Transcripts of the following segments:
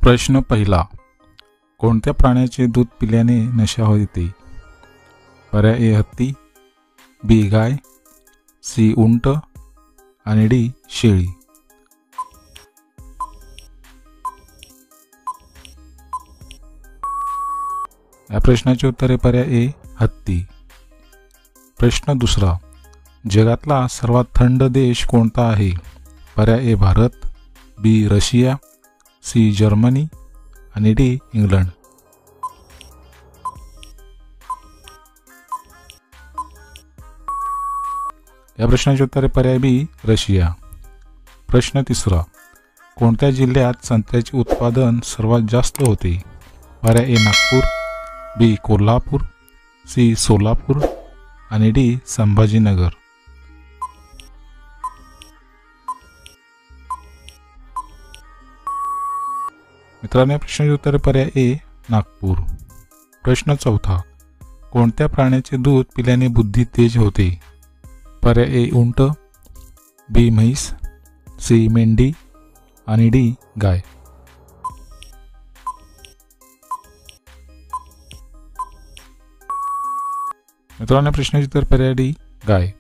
प्रश्न पहिला. कोणत्या प्राण्याचे दूध पिल्याने नशा होते? पर्याय ए हत्ती, बी गाय, सी उंट आणि डी शेळी. या प्रश्नाचे उत्तर आहे पर्याय ए हत्ती. प्रश्न दुसरा. जगातला सर्वात थंड देश कोणता आहे? पर्याय ए भारत, बी रशिया, सी जर्मनी आणि डी इंग्लंड. या प्रश्नाचे उत्तर आहे पर्याय बी रशिया. प्रश्न तिसरा. कोणत्या जिल्ह्यात संत्र्याचे उत्पादन सर्वात जास्त होते? पर्याय ए नागपूर, बी कोल्हापूर, सी सोलापूर आणि डी संभाजीनगर. मित्रांनो, या प्रश्नाचे उत्तर पर्याय ए नागपूर. प्रश्न चौथा. कोणत्या प्राण्याचे दूध पिल्याने बुद्धी तेज होते? पर्याय ए उंट, बी म्हैस, सी मेंढी आणि डी गाय. मित्रांनो, प्रश्नाचे उत्तर पर्याय डी गाय.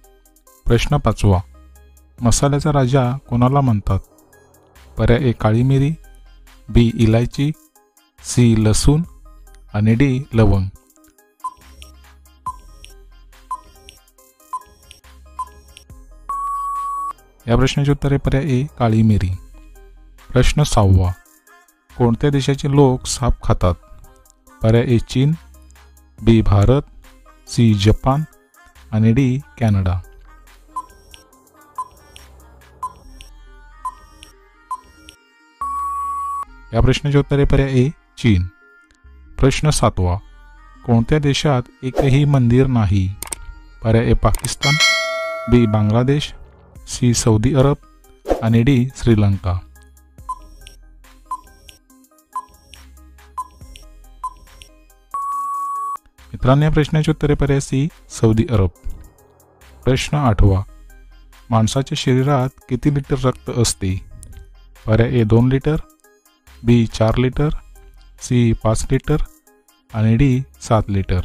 प्रश्न पाचवा. मसाल्याचा राजा कोणाला म्हणतात? पर्याय ए काळी मिरी, बी इलायची, सी लसूण आणि डी लवंग. या प्रश्नाचे उत्तर आहे पर्याय ए काळी मिरी. प्रश्न सहावा. कोणत्या देशाचे लोक साप खातात? पर्याय ए चीन, बी भारत, सी जपान आणि डी कॅनडा. या प्रश्नाचे उत्तर आहे पर्याय ए चीन. प्रश्न सातवा. कोणत्या देशात एकही मंदिर नाही? पर्याय ए पाकिस्तान, बी बांगलादेश, सी सौदी अरब आणि डी श्रीलंका. मित्रांनो, या प्रश्नाचे उत्तर आहे पर्याय सी सौदी अरब. प्रश्न आठवा. माणसाच्या शरीरात किती लिटर रक्त असते? पर्याय ए 2 लिटर, बी 4 लिटर, सी 5 लिटर आणि डी 7 लिटर.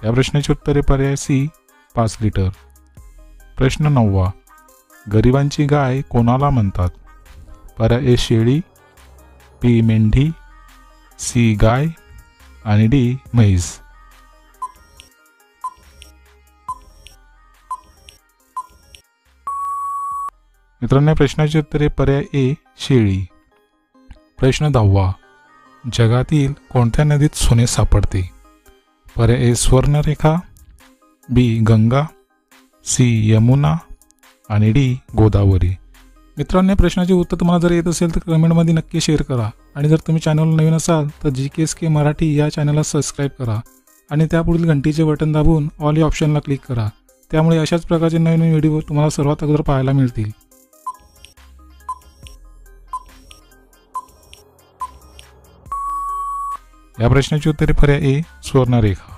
या प्रश्नाचे उत्तर आहे पर्याय सी 5 लिटर. प्रश्न नववा. गरिबांची गाय कोणाला म्हणतात? पर्याय ए शेळी, बी मेंढी, सी गाय आणि डी म्हैस. मित्रांनो, प्रश्नाचे उत्तर आहे पर्याय ए शेळी. प्रश्न 10वा. जगातील कोणत्या नदीत सोने सापडते? पर्याय ए स्वर्णरेखा, बी गंगा, सी यमुना आणि डी गोदावरी. मित्रांनो, प्रश्नाचे उत्तर तुम्हाला जर येत असेल तर कमेंटमध्ये नक्की शेअर करा. आणि जर तुम्ही चॅनलला नवीन असाल तर GKSK मराठी या चॅनलला सबस्क्राईब करा आणि त्यापुढील घंटीचे बटन दाबून ऑल या ऑप्शनला क्लिक करा. त्यामुळे अशाच प्रकारचे नवीन व्हिडिओ तुम्हाला सर्वात अगोदर पाहायला मिळतील. या प्रश्नाचे उत्तर पर्याय ए स्वर्णरेखा.